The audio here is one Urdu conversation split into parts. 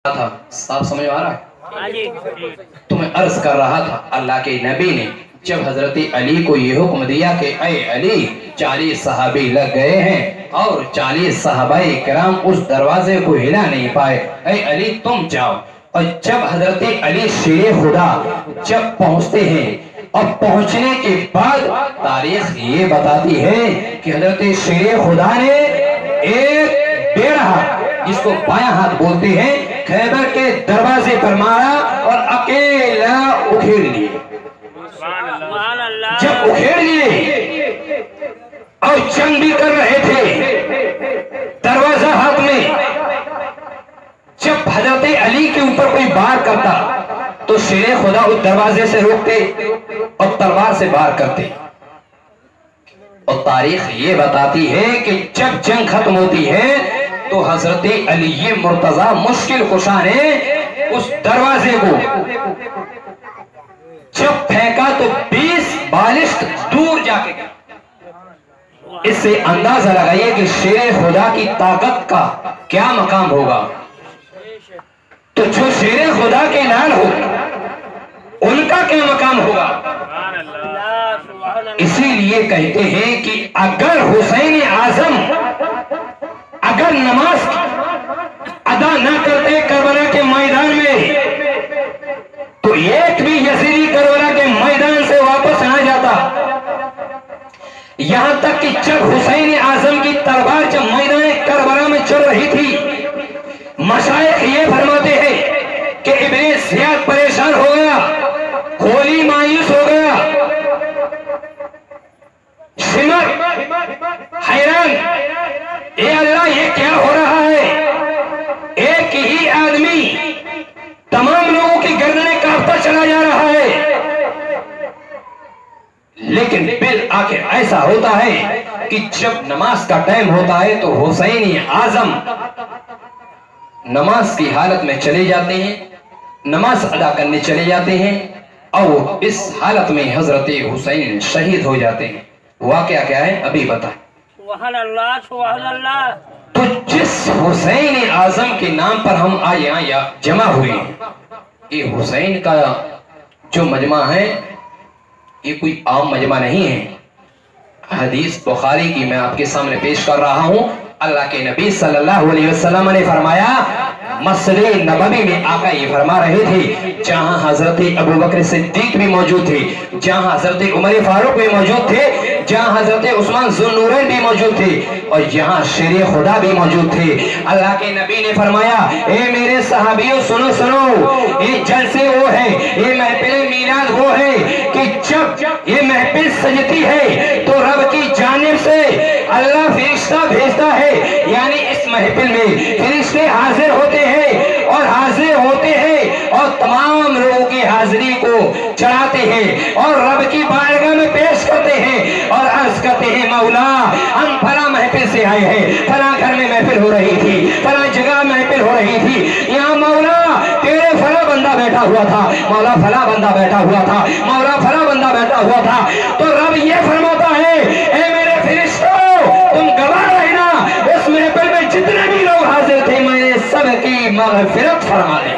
تھا، صاف سمجھ آ رہا ہے؟ تو میں عرض کر رہا تھا اللہ کے نبی نے جب حضرت علی کو یہ حکم دیا کہ اے علی 40 صحابی لگ گئے ہیں اور 40 صحابہ کرام اس دروازے کو ہلا نہیں پائے، اے علی تم جاؤ۔ اور جب حضرت علی شیر خدا جب پہنچتے ہیں اور پہنچنے کے بعد تاریخ یہ بتاتی ہے کہ حضرت شیر خدا نے ایک بیڑا جس کو بایاں ہاتھ بولتے ہیں خیبر کے دروازے پر مارا اور اکیلا اکھیڑ لیے۔ جب اکھیڑ لیے اور جنگ بھی کر رہے تھے دروازہ ہاتھ میں، جب حضرت علی کے اوپر کوئی بار کرتا تو شیر خدا اس دروازے سے روکتے اور تلوار سے بار کرتے۔ اور تاریخ یہ بتاتی ہے کہ جب جنگ ختم ہوتی ہے تو حضرت علی مرتضی مشکل کشا نے اس دروازے کو جب پھینکا تو 20 بالشت دور جا کے گیا۔ اس سے اندازہ لگائیے کہ شیر خدا کی طاقت کا کیا مقام ہوگا۔ تو جو شیر خدا کے لال ہو ان کا کیا مقام ہوگا۔ اسی لیے کہتے ہیں کہ اگر حسین اعظم اگر نماز ادا نہ کرتے کربلا کے میدان میں تو ایک بھی یزیدی کربلا کے میدان سے واپس نہ جاتا۔ یہاں تک کہ جب حسین اعظم کی تلوار جب میدان کربلا میں چل رہی تھی، مشائخ یہ فرماتے ہیں کہ ابن زیاد پریشان ہو گیا، کولی مایوس ہو گیا، شمر حیران، اے اللہ یہ کیا ہو رہا ہے۔ ایک ہی آدمی تمام لوگوں کی گردنیں کاٹتا چلا جا رہا ہے۔ لیکن بالآخر ایسا ہوتا ہے کہ جب نماز کا ٹائم ہوتا ہے تو حسین اعظم نماز کی حالت میں چلے جاتے ہیں، نماز ادا کرنے چلے جاتے ہیں اور اس حالت میں حضرت حسین شہید ہو جاتے ہیں۔ واقعہ کیا ہے ابھی بتائیں۔ سبحان اللہ سبحان اللہ۔ تو جس حسین اعظم کے نام پر ہم آج یہاں جمع ہوئے ہیں، یہ حسین کا جو مجمع ہے یہ کوئی عام مجمع نہیں ہے۔ حدیث بخاری کی میں آپ کے سامنے پیش کر رہا ہوں۔ اللہ کے نبی صلی اللہ علیہ وسلم نے فرمایا، مسجد نبوی میں آقا یہ فرما رہے تھے جہاں حضرت ابوبکر صدیق بھی موجود تھے، جہاں حضرت عمر فاروق بھی موجود تھے، جہاں حضرت عثمان ذو النورین بھی موجود تھے اور یہاں شیر خدا بھی موجود تھے۔ اللہ کے نبی نے فرمایا، اے میرے صحابیوں سنو سنو، یہ جلسے وہ ہے، یہ محفل میلاد وہ ہے کہ جب یہ محفل سجتی ہے تو رب کی جانب سے اللہ فرشتہ بھیجتا ہے، یعنی اس محفل میں فرشتے حاضر ہوتے ہیں اور حاضر ہوتے ہیں اور تمام لوگوں کی حاضری کو چڑھاتے ہیں اور رب کی بارگاہ میں پیش کرتے ہیں اور عرض کرتے ہیں، مولا ہم فلاں محفل سے آئے ہیں، فلاں گھر میں محفل ہو رہی تھی، فلاں جگہ محفل ہو رہی تھی، یہاں مولا تیرے فلاں بندہ بیٹھا ہوا تھا، مولا فلاں بندہ بیٹھا ہوا تھا، مولا فلاں بندہ بیٹھا ہوا تھا۔ تو رب یہ فرماتا ہے، اے میرے فرشتوں تم گواہ رہنا، اس محفل میں جتنے بھی لوگ حاضر تھے میں نے سب کی مغفرت فرما دی،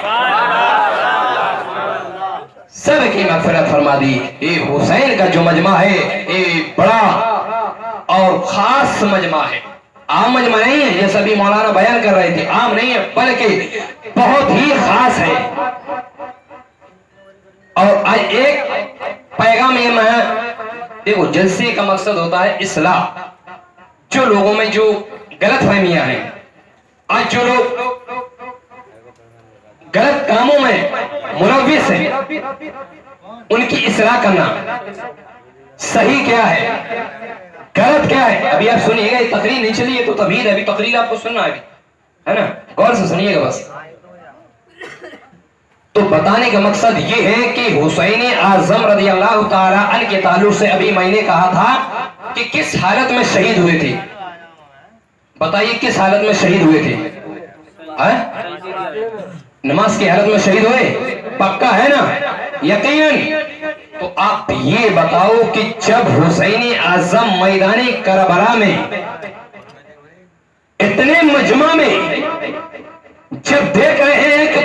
سب کی مغفرت فرما دی۔ یہ حسین کا جو مجمع ہے یہ بڑا اور خاص مجمع ہے، عام مجمع نہیں ہے جیسا بھی مولانا بیان کر رہے تھے، عام نہیں ہے بلکہ بہت ہی خاص ہے۔ اور آج ایک پیغام یہ میں دیکھو، جلسے کا مقصد ہوتا ہے اصلاح۔ جو لوگوں میں جو غلط فہمیاں ہیں، آج جو لوگ غلط کاموں میں ملوث ہیں ان کی اصلاح کرنا، صحیح کیا ہے غلط کیا ہے۔ ابھی آپ سنیے گا، یہ تقریر نہیں چلی ہے تو تمہید ہے، ابھی تقریر آپ کو سننا ہے نا، غور سے سنیے گا بس۔ تو بتانے کا مقصد یہ ہے کہ حسین اعظم رضی اللہ تعالی عنہ کے تعلق سے ابھی میں نے کہا تھا کہ کس حالت میں شہید ہوئے تھے، بتائیے کس حالت میں شہید ہوئے تھے۔ نماز کی حالت میں شہید ہوئے، پکا ہے نا، یقیناً۔ تو آپ یہ بتاؤ کہ جب حسین اعظم میدان کربلا میں اتنے مجمع میں جب دیکھ رہے ہیں کہ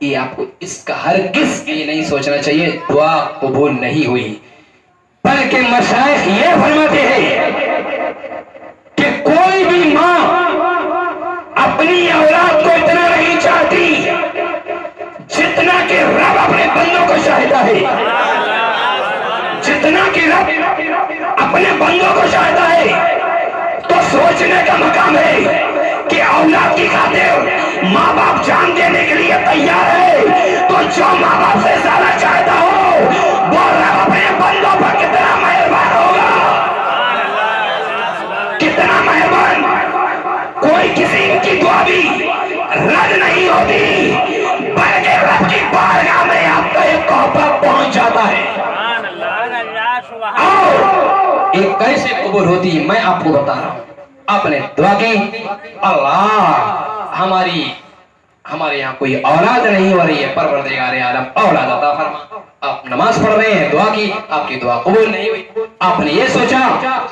یہ آپ کو اس کا ہرگز یہ نہیں سوچنا چاہیے دعا قبول نہیں ہوئی، بلکہ مشائخ یہ فرماتے ہیں کہ کوئی بھی ماں اپنی اولاد کو اتنا نہیں چاہتی جتنا کہ رب اپنے بندوں کو چاہتا ہے، جتنا کہ رب اپنے بندوں کو چاہتا ہے۔ تو سوچنے کا مقام ہے کہ اولاد کی خاطر ماں باپ جان دینے کے لیے تیار ہے، تو جو ماں باپ سے زیادہ چاہتا ہو وہ رب اپنے بندوں پر کتنا مہربان ہوگا، کتنا مہربان۔ کوئی کسی کی دعا بھی رد نہیں ہوتی، بلکہ رب کی بارگاہ میں آپ کا ایک تحفہ پہنچ جاتا ہے۔ اور ایک کیسے قبول ہوتی ہے میں آپ کو بتا رہا ہوں۔ آپ نے دعا کی، اللہ ہمارے یہاں کوئی اولاد نہیں ہو رہی ہے، پروردگار عالم اولاد عطا فرما۔ آپ نماز پڑھ رہے ہیں، دعا کی، آپ کی دعا قبول نہیں ہوئی۔ آپ نے یہ سوچا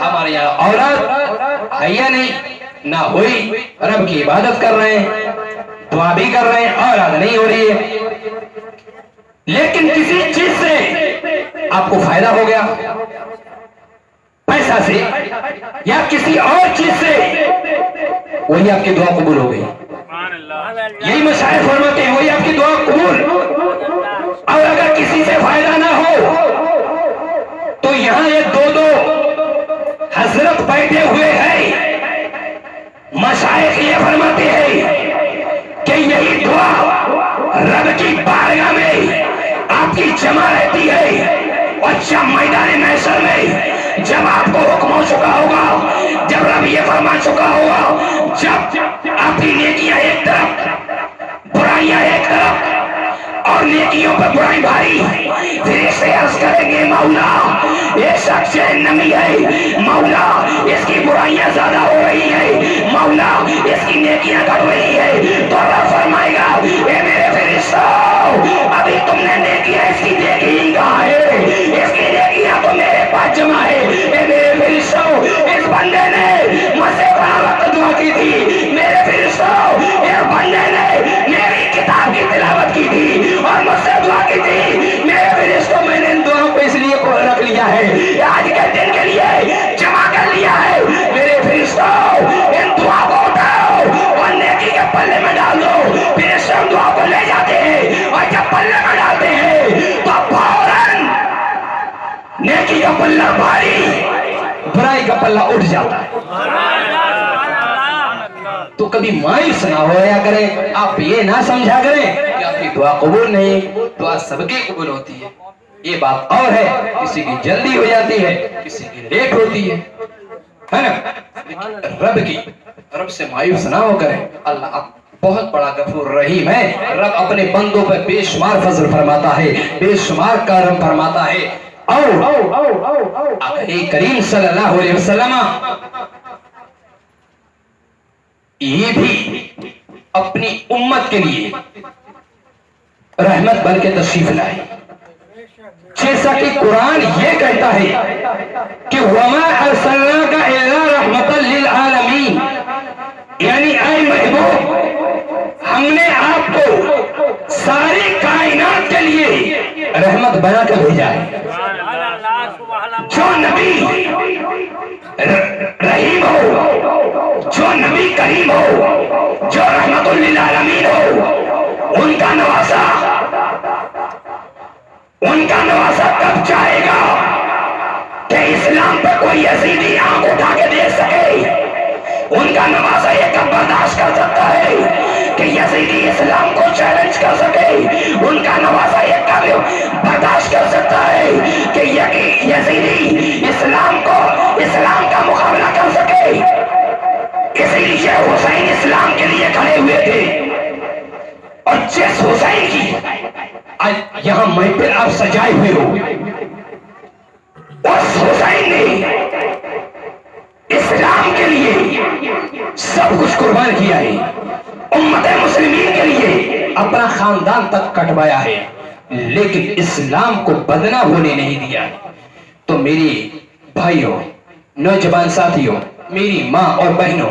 ہمارے یہاں اولاد ہے یا نہیں، نہ ہوئی، رب کی عبادت کر رہے ہیں، دعا بھی کر رہے ہیں، اولاد نہیں ہو رہی ہے، لیکن کسی چیز سے آپ کو فائدہ ہو گیا، پیسہ سے یا کسی اور چیز سے، وہی آپ کی دعا قبول ہو گئی۔ یہی مشائخ فرماتے ہیں وہی آپ کی دعا قبول۔ اور اگر کسی سے فائدہ نہ ہو تو یہاں یہ دو حضرت بیٹھے ہوئے ہیں، مشائخ یہ فرماتے ہیں کہ یہی دعا رب کی بارگاہ میں آپ کی جمع رہتی ہے، اور جب میدان محشر میں جب آپ کو حکم ہو چکا ہوگا، جب رب یہ فرما چکا ہوگا، جب آپ کی نیکیاں ایک طرف برائیاں ایک طرف اور نیکیوں پر برائی بھاری، پھر اسے عرض کریں گے مولا یہ شخص نمی ہے، مولا اس کی برائیاں زیادہ ہو رہی ہے، مولا اس کی نیکیاں گھٹ رہی ہے، تو رب فرمائے گا اے میرے فرشتوں ابھی تم نے نیکیاں اس کی دیکھی ہی کہاں ہے، اس کی نیکیاں تو میرے پاس جمع ہے۔ اے میرے فرشتوں اس بندے نے مجھ سے بڑا وقت دعا کی تھی، میرے فرشتوں اس بندے نے میری کتاب کی تلاوت کی تھی اور مجھ سے دعا کی تھی، میرے فرشتوں میں نے ان دعاؤں کو اس لیے رکھ لیا ہے، آج کے دن کے لیے جمع کر لیا ہے۔ میرے فرشتوں ان دعا کو اٹھاؤ اور نیکی کے پلے میں ڈال دو۔ فرشتوں دعا کو لے جاتے ہیں اور جب پلے میں ڈالتے ہیں تو فوراً نیکی کا پلہ بھاری، برائی کا پلہ اٹھ جاتا ہے۔ تو کبھی مایوس نہ ہویا کریں، آپ یہ نہ سمجھا کریں کہ آپ کی دعا قبول نہیں، دعا سب کی قبول ہوتی ہے۔ یہ بات اور ہے کسی کی جلدی ہو جاتی ہے، کسی کی لیٹ ہوتی ہے نا، رب سے مایوس نہ ہو کریں۔ اللہ بہت بڑا غفور رحیم ہے، رب اپنے بندوں پر بے شمار فضل فرماتا ہے، بے شمار کرم فرماتا ہے۔ اور آقا کریم صلی اللہ علیہ وسلم یہ بھی اپنی امت کے لیے رحمت بن کے تشریف لائے، جیسا کہ قرآن یہ کہتا ہے کہ وَمَا أَرْسَلْنَاكَ إِلَّا رَحْمَةً لِلْعَالَمِينَ، یعنی اے محبوب ہم نے آپ کو ساری کائنات کے لیے رحمت بنا کر بھیجا ہے۔ جو نبی رحیم ہو، جو نبی کریم ہو، جو رحمت للعالمین ہو، ان کا نواسا کب چاہے گا کہ اسلام پہ کوئی یزیدی آنکھ اٹھا کے دیکھ سکے؟ ان کا نواسا یہ کب برداشت کر سکتا ہے کہ یزیدی اسلام کو چیلنج کر سکے؟ ان کا نواسا یہ کب برداشت کر سکتا ہے کہ یزیدی اسلام کا مقابلہ کر سکے؟ اسی لیے حسین اسلام کے لیے کھڑے ہوئے تھے، اور جس حسین کی یہاں محفل آپ سجائے ہوئے ہو، اس حسین نے اسلام کے لیے سب کچھ قربان کیا ہے، امت مسلمین کے لیے اپنا خاندان تک کٹوایا ہے، لیکن اسلام کو بدنام ہونے نہیں دیا۔ تو میری بھائیوں، نوجوان ساتھیوں، میری ماں اور بہنوں،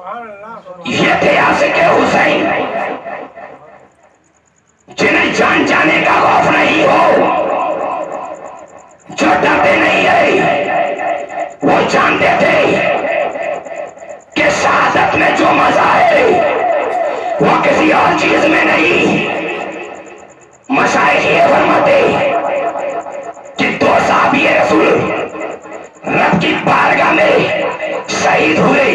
یہ تھے عاشق حسین جنہیں جان جانے کا خوف نہیں ہو، جو ڈرتے نہیں ہے، وہ جانتے تھے کہ شہادت میں جو مزہ ہے وہ کسی اور چیز میں نہیں۔ مشائخ یہ فرماتے کہ دو صحابی رسول رب کی بارگاہ میں شہید ہوئے،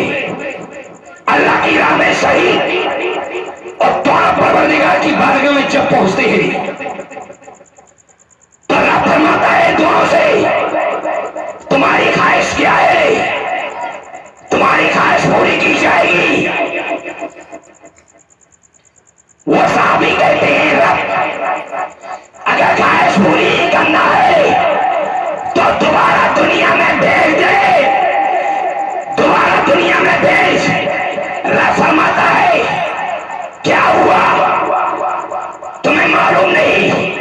اللہ کی راہ میں شہید، اور دونوں پروردگار کی بارگاہ میں جب پہنچتے ہیں تو رب فرماتا ہے دونوں سے، تمہاری خواہش کیا ہے؟ تمہاری خواہش پوری کی جائے گی۔ وہ صحابی کہتے ہیں رب اگر خواہش پوری کرنا ہے تو دوبارہ دنیا میں بھیج دے، دوبارہ دنیا میں بھیج۔ رب فرماتا ہے کیا ہوا؟ تمہیں معلوم نہیں،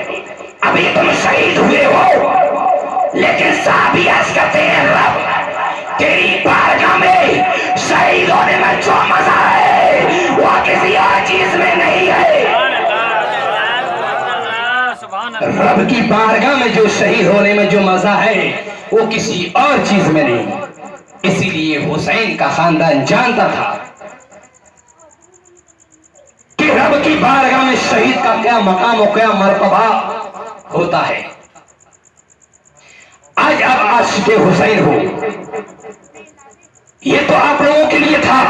ابھی تم شہید ہوئے ہو، لیکن صحابی عرض کرتے ہیں رب تیری بارگاہ میں شہید ہونے میں جو مزہ ہے وہ کسی اور چیز میں نہیں ہے۔ رب کی بارگاہ میں جو شہید ہونے میں جو مزہ ہے وہ کسی اور چیز میں نہیں۔ اسی لیے حسین کا خاندان جانتا تھا کہ رب کی بارگاہ میں شہید کا کیا مقام و کیا مرتبہ ہوتا ہے۔ آج آپ عاشق حسین ہو، یہ تو آپ لوگوں کے لیے تھا۔